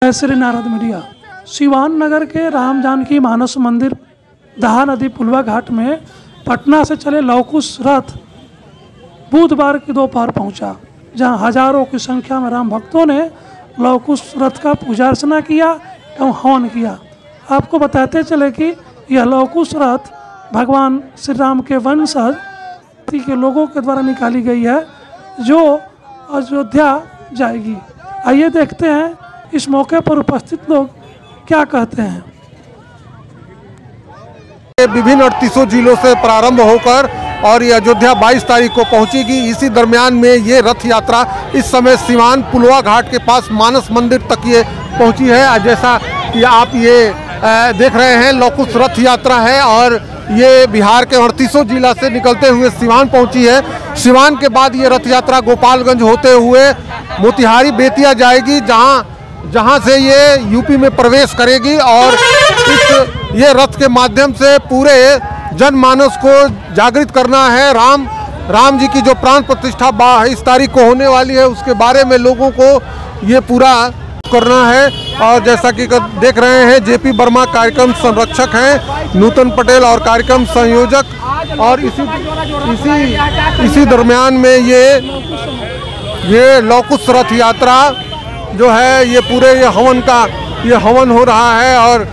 जय श्री नारद मीडिया। सिवान नगर के राम जानकी मानस मंदिर दहा नदी पुलवा घाट में पटना से चले लवकुश रथ बुधवार की दोपहर पहुंचा, जहां हजारों की संख्या में राम भक्तों ने लवकुश रथ का पूजा अर्चना किया एवं हवन किया। आपको बताते चले कि यह लवकुश रथ भगवान श्री राम के वंशज के लोगों के द्वारा निकाली गई है, जो अयोध्या जाएगी। आइए देखते हैं इस मौके पर उपस्थित लोग क्या कहते हैं। विभिन्न 38 जिलों से प्रारंभ होकर और ये अयोध्या 22 तारीख को पहुंचेगी। इसी दरमियान में ये रथ यात्रा इस समय सिवान पुलवा घाट के पास मानस मंदिर तक ये पहुंची है। जैसा कि आप ये देख रहे हैं, लवकुश रथ यात्रा है और ये बिहार के 38 जिला से निकलते हुए सिवान पहुंची है। सिवान के बाद ये रथ यात्रा गोपालगंज होते हुए मोतिहारी बेतिया जाएगी, जहां से ये यूपी में प्रवेश करेगी और ये रथ के माध्यम से पूरे जनमानस को जागृत करना है। राम जी की जो प्राण प्रतिष्ठा 22 तारीख को होने वाली है, उसके बारे में लोगों को ये पूरा करना है। और जैसा कि देख रहे हैं, जेपी वर्मा कार्यक्रम संरक्षक हैं, नूतन पटेल और कार्यक्रम संयोजक। और इसी दरमियान में ये लवकुश रथ यात्रा जो है, ये पूरे ये हवन हो रहा है। और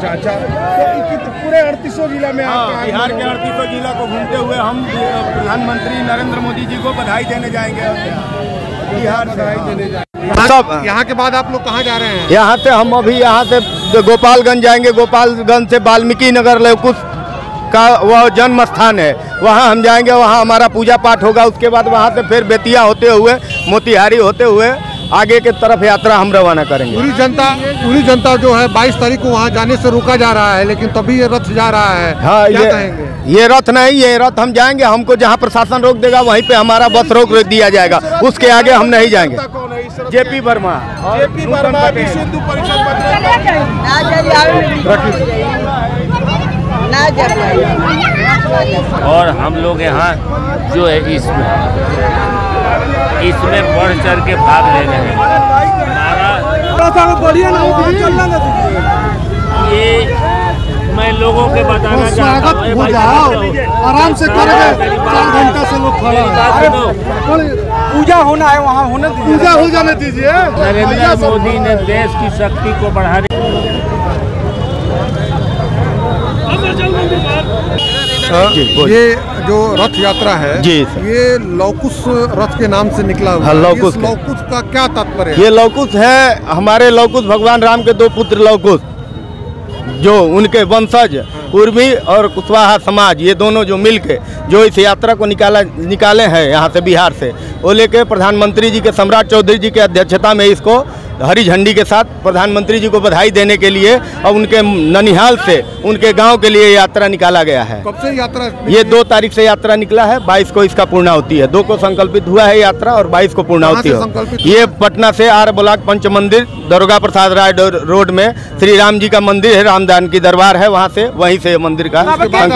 अच्छा तो पूरे 38 जिला में बिहार के 38 जिला को घूमते हुए हम प्रधानमंत्री नरेंद्र मोदी जी को बधाई देने जाएंगे। बिहार बधाई देने जाएंगे। सब यहाँ के बाद आप लोग कहाँ जा रहे हैं? यहाँ से हम अभी यहाँ से गोपालगंज जाएंगे। गोपालगंज से वाल्मीकि नगर लवकुश का वह जन्म स्थान है, वहाँ हम जाएंगे। वहाँ हमारा पूजा पाठ होगा। उसके बाद वहाँ से फिर बेतिया होते हुए मोतिहारी होते हुए आगे के तरफ यात्रा हम रवाना करेंगे। पूरी जनता जो है 22 तारीख को वहाँ जाने से रोका जा रहा है, लेकिन तभी ये रथ जा रहा है। हाँ, क्या कहेंगे? ये रथ नहीं, ये रथ हम जाएंगे। हमको जहाँ प्रशासन रोक देगा वहीं पे हमारा बस रोक दिया जाएगा, उसके आगे हम नहीं जाएंगे। जेपी वर्मा सिंधु परिषद और हम लोग यहाँ जो है इसमें बढ़ चढ़ के भाग ले रहे हैं। ये मैं लोगों के बताना चाहता हूँ, आराम से करेंगे। 4 घंटा से लोग खड़ा पूजा होना है, वहाँ होने दीजिए, पूजा हो जाने दीजिए। नरेंद्र मोदी ने देश की शक्ति को बढ़ाने ये जो रथ यात्रा है जी, ये लवकुश रथ के नाम से निकला हुआ है। लवकुश का क्या तात्पर्य है? ये लवकुश है, हमारे लवकुश भगवान राम के 2 पुत्र लवकुश, जो उनके वंशज उर्मी और कुशवाहा समाज, ये दोनों जो मिलके जो इस यात्रा को निकाले हैं यहाँ से बिहार से, वो लेके प्रधानमंत्री जी के सम्राट चौधरी जी के अध्यक्षता में इसको हरी झंडी के साथ प्रधानमंत्री जी को बधाई देने के लिए और उनके ननिहाल से उनके गांव के लिए यात्रा निकाला गया है। कब से यात्रा? ये 2 तारीख से यात्रा निकला है, 22 को इसका पूर्णाहुति है। 2 को संकल्पित हुआ है यात्रा और 22 को पूर्णाहुति है। ये पटना से आर ब्लॉक पंच मंदिर दुर्गा प्रसाद राय रोड में श्री राम जी का मंदिर है, रामदान की दरबार है, वहाँ से वहीं से मंदिर का उसके बाद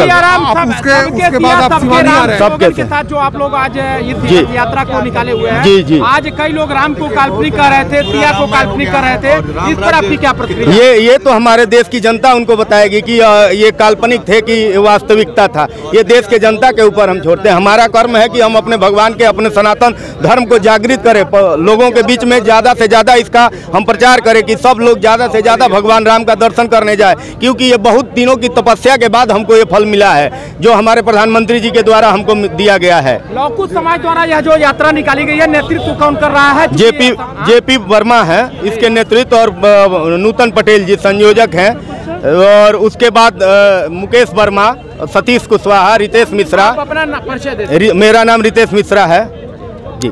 सबके साथ जो आप लोग आज इस यात्रा को निकाले हुए हैं। जी, आज कई लोग राम को काल्पनिक कर रहे थे, तिया को काल्पनिक कर रहे थे, इस पर आपकी क्या प्रतिक्रिया? ये तो हमारे देश की जनता उनको बताएगी कि ये काल्पनिक थे कि वास्तविकता था। ये देश के जनता के ऊपर हम छोड़ते हैं। हमारा कर्म है कि हम अपने भगवान के, अपने सनातन धर्म को जागृत करें, लोगों के बीच में ज़्यादा से ज़्यादा इसका हम प्रचार करें कि सब लोग ज़्यादा से ज़्यादा भगवान राम का दर्शन करने जाए, क्योंकि ये बहुत दिनों की तपस्या के बाद हमको ये फल मिला है, जो हमारे प्रधानमंत्री जी के द्वारा हमको दिया गया है। लवकुश समाज द्वारा यह जो यात्रा निकाली गई है, नेतृत्व कौन कर रहा है? जेपी वर्मा है इसके नेतृत्व, और नूतन पटेल जी संयोजक हैं, और उसके बाद मुकेश वर्मा, सतीश कुशवाहा, रितेश मिश्रा। अपना परिचय दें। मेरा नाम रितेश मिश्रा है जी।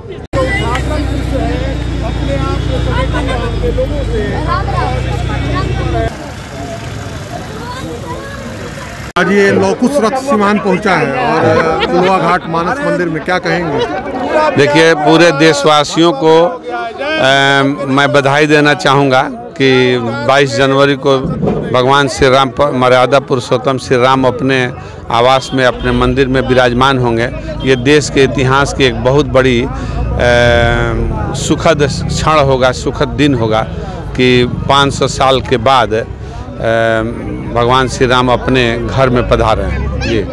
आज ये लवकुश रथ सिवान पहुंचा है और पुलवा घाट मानस मंदिर में क्या कहेंगे? देखिए, पूरे देशवासियों को मैं बधाई देना चाहूँगा कि 22 जनवरी को भगवान श्री राम मर्यादा पुरुषोत्तम श्री राम अपने आवास में, अपने मंदिर में विराजमान होंगे। ये देश के इतिहास की एक बहुत बड़ी सुखद क्षण होगा, सुखद दिन होगा कि 500 साल के बाद भगवान श्री राम अपने घर में पधारे हैं। जी,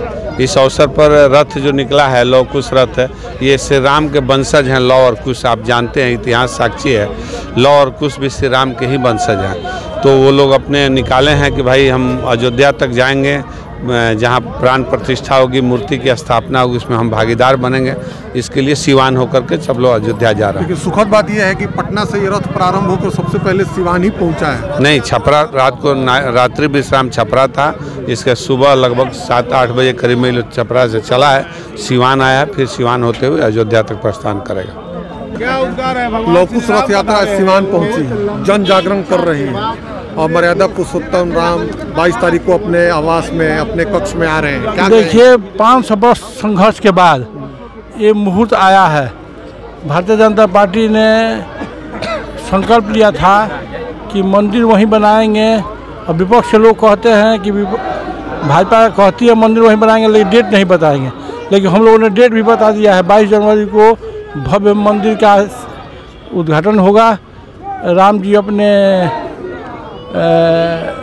इस अवसर पर रथ जो निकला है, लौ कुश रथ, ये श्री राम के वंशज हैं। लौ और कुश आप जानते हैं, इतिहास साक्षी है, लौ और कुश भी श्री राम के ही वंशज हैं। तो वो लोग अपने निकाले हैं कि भाई हम अयोध्या तक जाएंगे, जहाँ प्राण प्रतिष्ठा होगी, मूर्ति की स्थापना होगी, उसमें हम भागीदार बनेंगे। इसके लिए सिवान होकर के सब लोग अयोध्या जा रहे हैं। लेकिन सुखद बात यह है कि पटना से ये रथ प्रारंभ होकर सबसे पहले सिवान ही पहुंचा है। नहीं, छपरा रात को रात्रि विश्राम छपरा था। इसके सुबह लगभग 7-8 बजे करीब में छपरा से चला है, सिवान आया, फिर सिवान होते हुए अयोध्या तक प्रस्थान करेगा। लौ कुश रथ यात्रा सिवान पहुंची, जन जागरण कर रही है और मर्यादा पुरुषोत्तम राम 22 तारीख को अपने आवास में, अपने कक्ष में आ रहे हैं। क्या देखिए, 500 वर्ष संघर्ष के बाद ये मुहूर्त आया है। भारतीय जनता पार्टी ने संकल्प लिया था कि मंदिर वहीं बनाएंगे, और विपक्ष के लोग कहते हैं कि भाजपा कहती है मंदिर वहीं बनाएंगे, लेकिन डेट नहीं बताएंगे। लेकिन हम लोगों ने डेट भी बता दिया है, 22 जनवरी को भव्य मंदिर का उद्घाटन होगा। राम जी अपने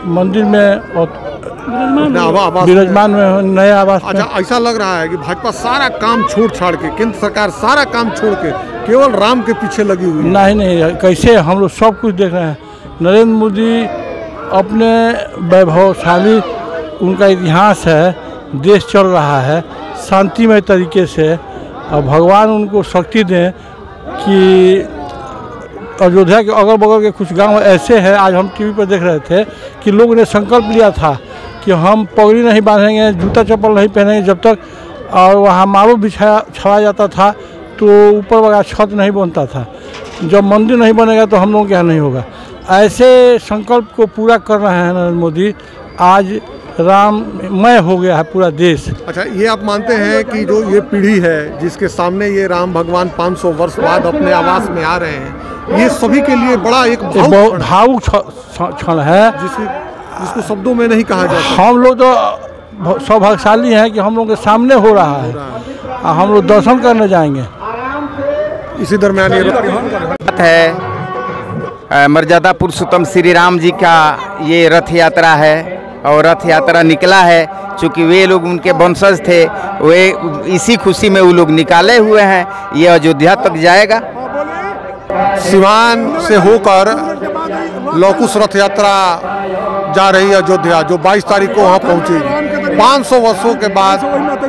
मंदिर में और विराजमान में, नए आवास में। अच्छा, ऐसा लग रहा है कि भाजपा सारा काम छोड़ छाड़ के, केंद्र सरकार सारा काम छोड़ के केवल राम के पीछे लगी हुई है। नहीं, कैसे हम लोग सब कुछ देख रहे हैं। नरेंद्र मोदी अपने वैभवशाली, उनका इतिहास है, देश चल रहा है शांतिमय तरीके से, और भगवान उनको शक्ति दें कि अयोध्या के अगल बगल के कुछ गांव ऐसे हैं। आज हम टीवी पर देख रहे थे कि लोगों ने संकल्प लिया था कि हम पगड़ी नहीं बांधेंगे, जूता चप्पल नहीं पहनेंगे जब तक, और वहाँ मारू छाया जाता था तो ऊपर वाला छत नहीं बनता था। जब मंदिर नहीं बनेगा तो हम लोगों के यहाँ नहीं होगा। ऐसे संकल्प को पूरा कर रहे हैं नरेंद्र मोदी। आज राममय हो गया है पूरा देश। अच्छा, ये आप मानते हैं कि जो ये पीढ़ी है जिसके सामने ये राम भगवान 500 वर्ष बाद अपने आवास में आ रहे हैं, ये सभी के लिए बड़ा एक भावुक क्षण है, जिसको शब्दों में नहीं कहा जाता। हम लोग तो सौभाग्यशाली हैं कि हम लोग के सामने हो रहा है, और हम लोग दर्शन करने जाएंगे। इसी दरमियान ये है मर्यादा पुरुषोत्तम श्री राम जी का ये रथ यात्रा है, और रथ यात्रा निकला है। चूँकि वे लोग उनके वंशज थे, वे इसी खुशी में वो लोग निकाले हुए हैं। ये अयोध्या तक जाएगा। सिवान से होकर लौ कुश रथ यात्रा जा रही है अयोध्या, जो 22 तारीख को वहाँ पहुँचेगी। 500 वर्षों के बाद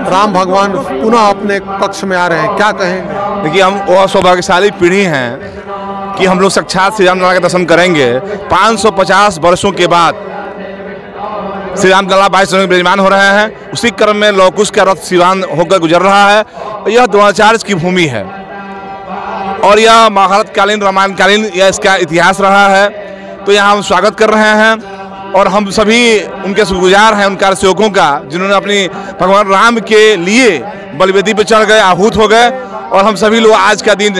राम भगवान पुनः अपने कक्ष में आ रहे हैं। क्या कहें? देखिए, हम वह सौभाग्यशाली पीढ़ी हैं कि हम लोग साक्षात श्री राम लला के दर्शन करेंगे। 550 वर्षों के बाद श्री राम लला 22 जनवरी विराजमान हो रहे हैं। उसी क्रम में लौ कुश का रथ सिवान होकर गुजर रहा है। यह द्रोणाचार्य की भूमि है और यह महाभारत कालीन, रामायण कालीन यह इसका इतिहास रहा है। तो यहाँ हम स्वागत कर रहे हैं और हम सभी उनके शुक्रगुजार हैं, उन कार्यसेवकों का, जिन्होंने अपनी भगवान राम के लिए बलिवेदी पर चढ़ गए, आहूत हो गए। और हम सभी लोग आज का दिन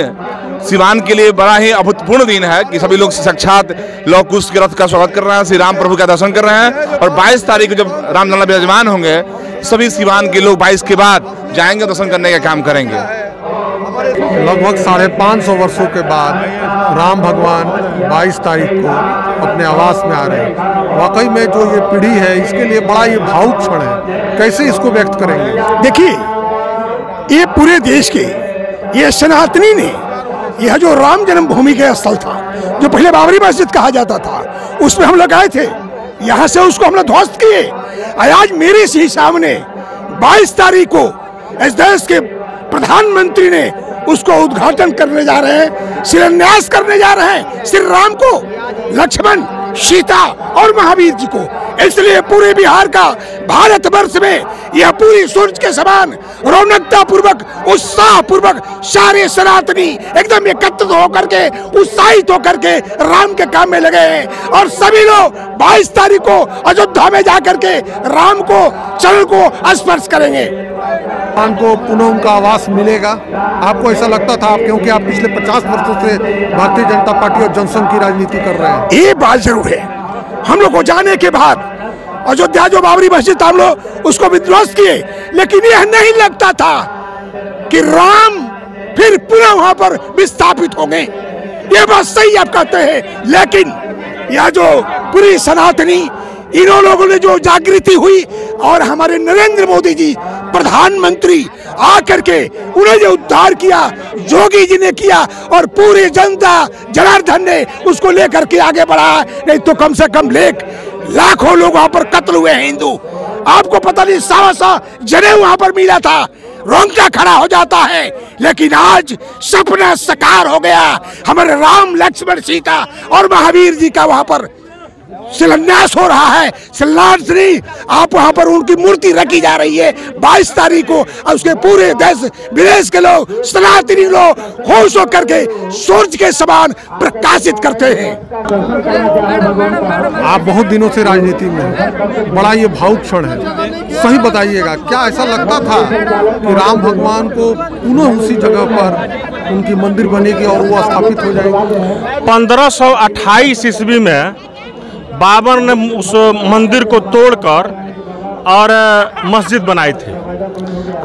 सिवान के लिए बड़ा ही अभूतपूर्ण दिन है कि सभी लोग साक्षात लौ कुश के रथ का स्वागत कर रहे हैं, श्री राम प्रभु का दर्शन कर रहे हैं। और 22 तारीख को जब रामलला विराजमान होंगे, सभी सिवान के लोग 22 के बाद जाएंगे, दर्शन करने का काम करेंगे। लगभग 550 वर्षों के बाद राम भगवान 22 तारीख को अपने आवास में आ रहे हैं। वाकई में जो ये पीढ़ी है, इसके लिए बड़ा ये भावुक क्षण है। कैसे इसको व्यक्त करेंगे? देखिए, ये पूरे देश के, ये सनातनी ने, यह जो राम जन्मभूमि का स्थल था, जो पहले बाबरी मस्जिद कहा जाता था, उसमें हम लोग आए थे। यहाँ से उसको हमने ध्वस्त किए। आज मेरे ही सामने 22 तारीख को इस देश के प्रधानमंत्री ने उसको उद्घाटन करने जा रहे हैं, शिलान्यास करने जा रहे हैं श्री राम को, लक्ष्मण, सीता और महावीर जी को। इसलिए पूरे बिहार का, भारतवर्ष में यह पूरी सूरज के समान रौनकता पूर्वक, उत्साह पूर्वक सारे सनातनी एकदम एकत्रित होकर के, उत्साहित होकर के राम के काम में लगे हैं। और सभी लोग 22 तारीख को अयोध्या में जाकर के राम को, चरण को स्पर्श करेंगे। भगवान को पुनः उनका आवास मिलेगा? आपको ऐसा लगता था? आप क्योंकि आप पिछले 50 वर्षों से भारतीय जनता पार्टी और जनसंघ की राजनीति कर रहे हैं। ये बात जरूर है, हम लोग को जाने के बाद अयोध्या जो बाबरी मस्जिद हम लोग उसको विध्वंस किए, लेकिन यह नहीं लगता था कि राम फिर पुनः वहां पर विस्थापित हो गए। ये बात सही आप कहते हैं, लेकिन यह जो पूरी सनातनी इन लोगों ने जो जागृति हुई और हमारे नरेंद्र मोदी जी प्रधानमंत्री आकर के उन्हें जो उद्धार किया, जोगी जी ने किया और पूरी जनता जनार्दन ने उसको लेकर के आगे बढ़ा। नहीं तो कम से कम लाखों लोग वहां पर कत्ल हुए हैं हिंदू। आपको पता नहीं 1.25 जनेऊ वहां पर मिला था, रोंगटा खड़ा हो जाता है। लेकिन आज सपना साकार हो गया, हमारे राम लक्ष्मण सीता और महावीर जी का वहां पर शिलान्यास हो रहा है। शिलान्यास नहीं, आप वहां पर उनकी मूर्ति रखी जा रही है 22 तारीख को, और उसके पूरे देश विदेश के लोग, सनातनी लोग खुश होकर के सूरज के समान प्रकाशित करते हैं। आप बहुत दिनों से राजनीति में हैं, बड़ा ये भावुक क्षण है, सही बताइएगा, क्या ऐसा लगता था कि राम भगवान को पुनः उसी जगह पर उनकी मंदिर बनेगी और वो स्थापित हो जाएगी? 1528 ईस्वी में बाबर ने उस मंदिर को तोड़कर और मस्जिद बनाई थी।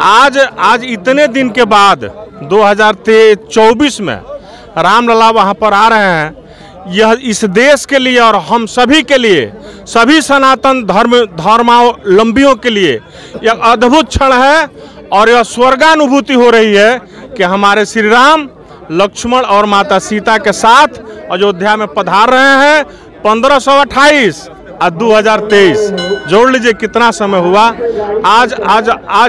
आज इतने दिन के बाद 2024 में रामलला वहाँ पर आ रहे हैं। यह इस देश के लिए और हम सभी के लिए, सभी सनातन धर्मावलंबियों के लिए यह अद्भुत क्षण है और यह स्वर्गानुभूति हो रही है कि हमारे श्री राम लक्ष्मण और माता सीता के साथ अयोध्या में पधार रहे हैं। 1528 और 2023 जोड़ लीजिए कितना समय हुआ। आज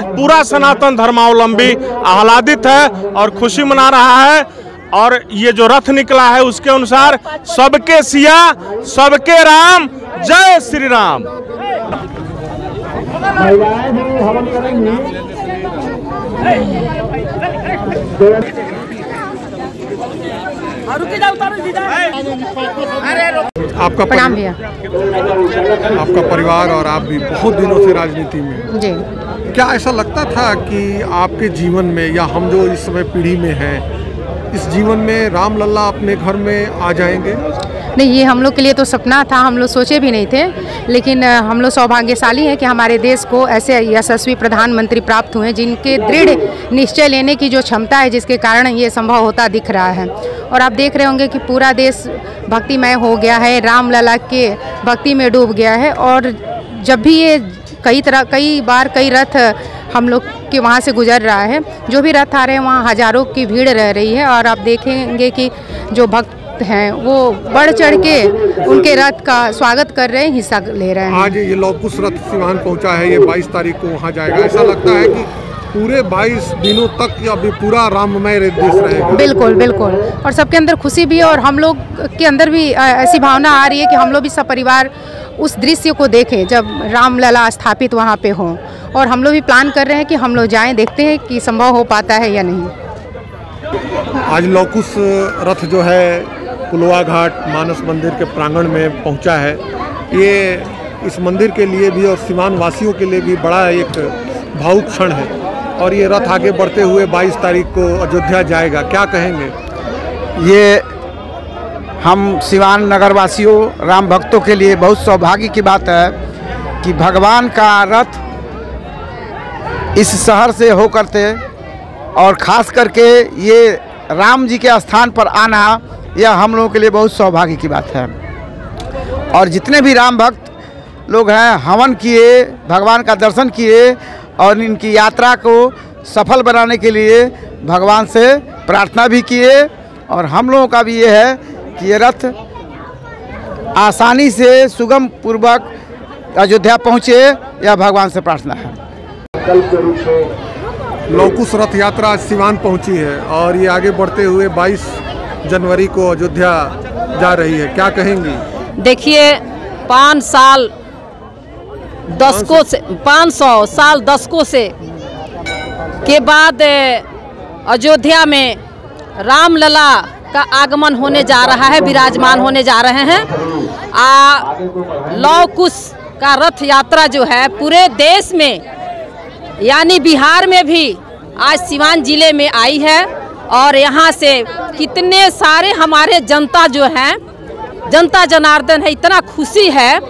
पूरा सनातन धर्मावलंबी आह्लादित है और खुशी मना रहा है। और ये जो रथ निकला है उसके अनुसार सबके सिया सबके राम, जय श्री राम। आपका परिवार और आप भी बहुत दिनों से राजनीति में जी, क्या ऐसा लगता था कि आपके जीवन में या हम जो इस समय पीढ़ी में हैं, इस जीवन में रामलला अपने घर में आ जाएंगे? नहीं, ये हम लोग के लिए तो सपना था, हम लोग सोचे भी नहीं थे। लेकिन हम लोग सौभाग्यशाली हैं कि हमारे देश को ऐसे यशस्वी प्रधानमंत्री प्राप्त हुए जिनके दृढ़ निश्चय लेने की जो क्षमता है, जिसके कारण ये संभव होता दिख रहा है। और आप देख रहे होंगे कि पूरा देश भक्तिमय हो गया है, रामलला के भक्ति में डूब गया है। और जब भी ये कई बार कई रथ हम लोग के वहाँ से गुजर रहा है, जो भी रथ आ रहे हैं वहाँ हज़ारों की भीड़ रह रही है। और आप देखेंगे कि जो भक्त हैं वो बढ़ चढ़ के उनके रथ का स्वागत कर रहे हैं, हिस्सा ले रहे हैं। आज ये लौकुश रथ सिवान पहुंचा है, ये 22 तारीख को वहाँ जाएगा। ऐसा लगता है कि पूरे 22 दिनों तक अभी पूरा राममय देश रहेगा। बिल्कुल बिल्कुल, और सबके अंदर खुशी भी है और हम लोग के अंदर भी ऐसी भावना आ रही है कि हम लोग भी सब परिवार उस दृश्य को देखें जब रामलला स्थापित वहाँ पे हों। और हम लोग भी प्लान कर रहे हैं कि हम लोग जाएं, देखते हैं कि संभव हो पाता है या नहीं। आज लौकुश रथ जो है पुलवा घाट मानस मंदिर के प्रांगण में पहुंचा है। ये इस मंदिर के लिए भी और सीमान वासियों के लिए भी बड़ा एक भावुक क्षण है। और ये रथ आगे बढ़ते हुए 22 तारीख को अयोध्या जाएगा, क्या कहेंगे? ये हम सीवान नगर वासियों राम भक्तों के लिए बहुत सौभाग्य की बात है कि भगवान का रथ इस शहर से होकर थे, और ख़ास करके ये राम जी के स्थान पर आना यह हम लोगों के लिए बहुत सौभाग्य की बात है। और जितने भी राम भक्त लोग हैं हवन किए, भगवान का दर्शन किए और इनकी यात्रा को सफल बनाने के लिए भगवान से प्रार्थना भी किए। और हम लोगों का भी ये है कि ये रथ आसानी से सुगम पूर्वक अयोध्या पहुँचे, यह भगवान से प्रार्थना है। लौकुश रथ यात्रा आज सिवान पहुँची है और ये आगे बढ़ते हुए 22 जनवरी को अयोध्या जा रही है, क्या कहेंगी? देखिए 500 साल दशकों से के बाद अयोध्या में रामलला का आगमन होने जा रहा है, विराजमान होने जा रहे हैं। लौकुश का रथ यात्रा जो है पूरे देश में यानी बिहार में भी आज सिवान जिले में आई है और यहाँ से कितने सारे हमारे जनता जो हैं, जनता जनार्दन है, इतना खुशी है,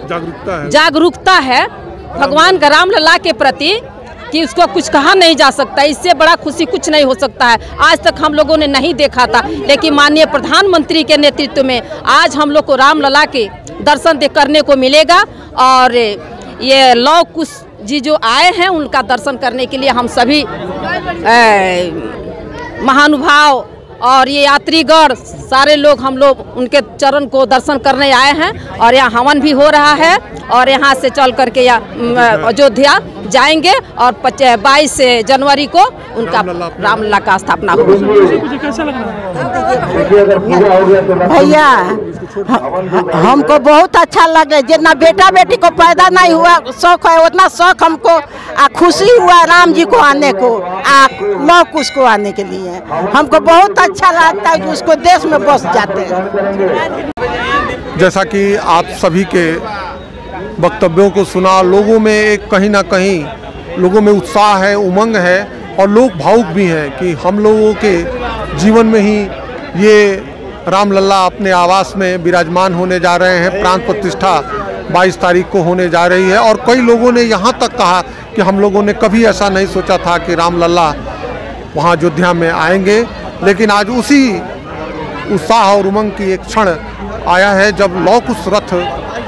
जागरूकता है भगवान रामलला के प्रति कि उसको कुछ कहा नहीं जा सकता। इससे बड़ा खुशी कुछ नहीं हो सकता है। आज तक हम लोगों ने नहीं देखा था, लेकिन माननीय प्रधानमंत्री के नेतृत्व में आज हम लोग को रामलला के दर्शन करने को मिलेगा। और ये लौह कुश जी जो आए हैं उनका दर्शन करने के लिए हम सभी महानुभाव और ये यात्रीगण सारे लोग हम लोग उनके चरण को दर्शन करने आए हैं। और यहाँ हवन भी हो रहा है और यहाँ से चल करके अयोध्या जाएंगे और 22 जनवरी को उनका रामलला का स्थापना होगी। भैया हमको बहुत अच्छा लगे, जितना बेटा बेटी को पैदा नहीं हुआ शौक है उतना शौक हमको खुशी हुआ राम जी को आने को, लौह कुश को आने के लिए। हमको बहुत अच्छा लगता है कि उसको देश में बस जाते हैं। जैसा कि आप सभी के वक्तव्यों को सुना, लोगों में एक कहीं ना कहीं लोगों में उत्साह है, उमंग है और लोग भावुक भी हैं कि हम लोगों के जीवन में ही ये रामलला अपने आवास में विराजमान होने जा रहे हैं। प्राण प्रतिष्ठा 22 तारीख को होने जा रही है और कई लोगों ने यहाँ तक कहा कि हम लोगों ने कभी ऐसा नहीं सोचा था कि रामलला वहाँ अयोध्या में आएंगे, लेकिन आज उसी उत्साह और उमंग की एक क्षण आया है जब लौह कुश रथ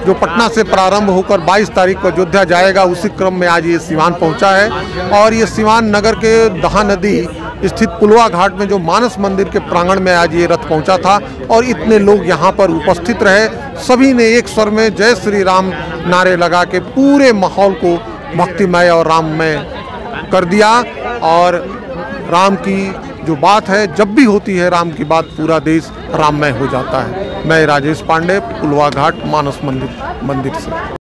जो पटना से प्रारंभ होकर 22 तारीख को अयोध्या जाएगा, उसी क्रम में आज ये सिवान पहुंचा है। और ये सिवान नगर के दहा नदी स्थित पुलवा घाट में जो मानस मंदिर के प्रांगण में आज ये रथ पहुंचा था और इतने लोग यहाँ पर उपस्थित रहे। सभी ने एक स्वर में जय श्री राम नारे लगा के पूरे माहौल को भक्तिमय और राममय कर दिया। और राम की जो बात है, जब भी होती है राम की बात, पूरा देश राममय हो जाता है। मैं राजेश पांडे, पुलवा घाट मानस मंदिर से।